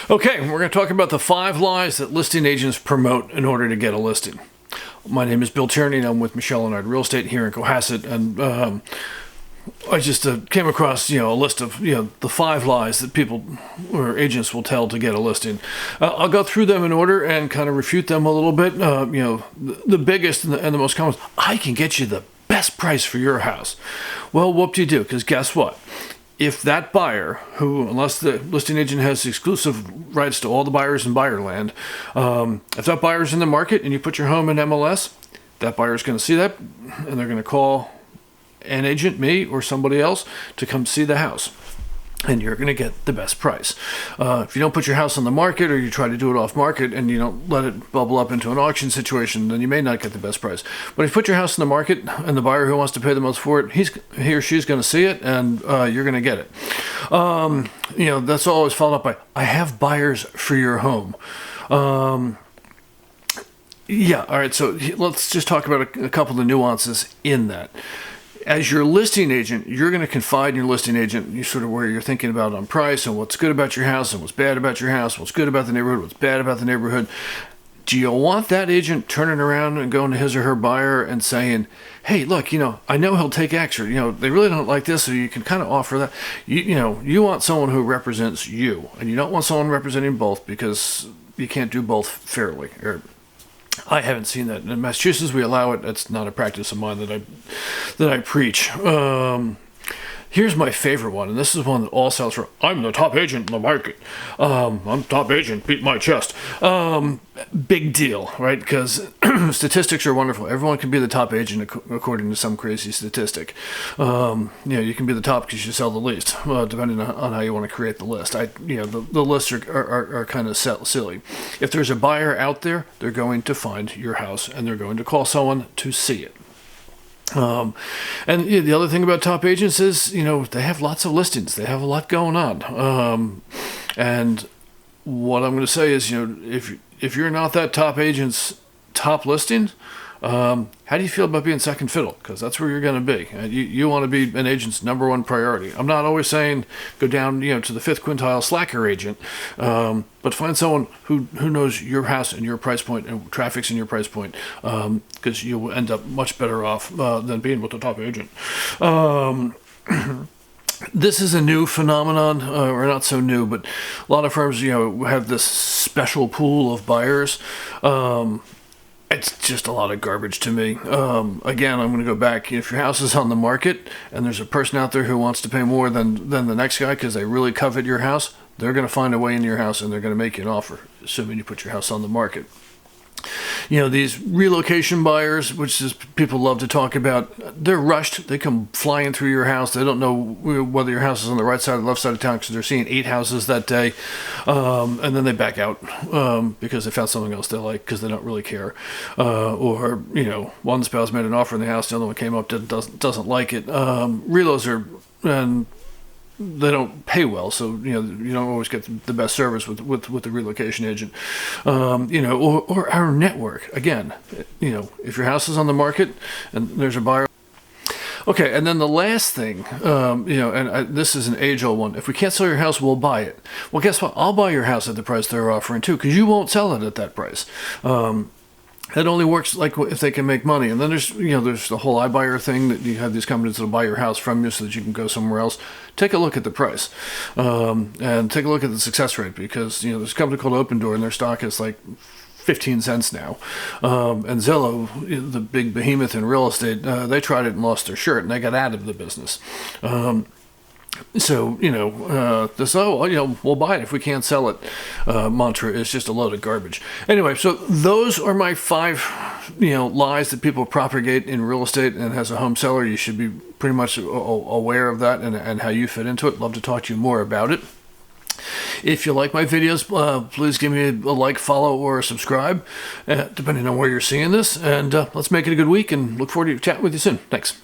Okay, we're going to talk about the 5 lies that listing agents promote in order to get a listing. My name is Bill Tierney, and I'm with Michelle Leonard Real Estate here in Cohasset, and I just came across, a list of, the 5 lies that people or agents will tell to get a listing. I'll go through them in order and kind of refute them a little bit. The biggest and the most common is, I can get you the best price for your house. Well, whoop-de-doo, because guess what? If that buyer, who, unless the listing agent has exclusive rights to all the buyers in buyer land, if that buyer's in the market and you put your home in MLS, that buyer's going to see that and they're going to call an agent, me, or somebody else to come see the house. And you're going to get the best price. If you don't put your house on the market, or you try to do it off market and you don't let it bubble up into an auction situation, then you may not get the best price. But if you put your house in the market and the buyer who wants to pay the most for it, he or she's going to see it, and you're going to get it. That's always followed up by, I have buyers for your home. Yeah, all right, so let's just talk about a couple of nuances in that. As your listing agent, you're going to confide in your listing agent, you sort of where you're thinking about on price and what's good about your house and what's bad about your house, what's good about the neighborhood, what's bad about the neighborhood. Do you want that agent turning around and going to his or her buyer and saying, hey, look, I know he'll take extra. They really don't like this, so you can kind of offer that. You want someone who represents you, and you don't want someone representing both, because you can't do both fairly. I haven't seen that. In Massachusetts, we allow it. That's not a practice of mine that I preach. Here's my favorite one, and this is one that all sells for. I'm the top agent in the market. I'm top agent. Beat my chest. Big deal, right? Because statistics are wonderful. Everyone can be the top agent according to some crazy statistic. You can be the top because you sell the least, depending on how you want to create the list. The lists are kind of silly. If there's a buyer out there, they're going to find your house and they're going to call someone to see it. And the other thing about top agents is, they have lots of listings. They have a lot going on. And what I'm going to say is, if you're not that top agent's top listing, how do you feel about being second fiddle? Because that's where you're going to be. You want to be an agent's number one priority. I'm not always saying go down, to the 5th quintile slacker agent, but find someone who knows your house and your price point and traffic's in your price point, because you will end up much better off than being with the top agent. This is a new phenomenon, or not so new, but a lot of firms, have this special pool of buyers. It's just a lot of garbage to me. Again, I'm going to go back. If your house is on the market and there's a person out there who wants to pay more than the next guy because they really covet your house, they're going to find a way into your house and they're going to make you an offer, assuming you put your house on the market. These relocation buyers, which is people love to talk about, they're rushed. They come flying through your house. They don't know whether your house is on the right side or the left side of town because they're seeing 8 houses that day. And then they back out because they found something else they like because they don't really care. Or, one spouse made an offer in the house, the other one came up, doesn't like it. Relos are... and they don't pay well, so you don't always get the best service with the relocation agent, or our network. Again, if your house is on the market and there's a buyer. Okay, and then the last thing, this is an age-old one. If we can't sell your house, we'll buy it. Well, guess what? I'll buy your house at the price they're offering too, because you won't sell it at that price. It only works like if they can make money. And then there's the whole iBuyer thing, that you have these companies that'll buy your house from you so that you can go somewhere else. Take a look at the price, and take a look at the success rate, because there's a company called Open Door and their stock is like 15 cents now. And Zillow, the big behemoth in real estate, they tried it and lost their shirt and they got out of the business. So, we'll buy it if we can't sell it mantra is just a load of garbage. Anyway, so those are my 5, lies that people propagate in real estate, and as a home seller, you should be pretty much aware of that and how you fit into it. Love to talk to you more about it. If you like my videos, please give me a like, follow, or subscribe, depending on where you're seeing this. And let's make it a good week, and look forward to chatting with you soon. Thanks.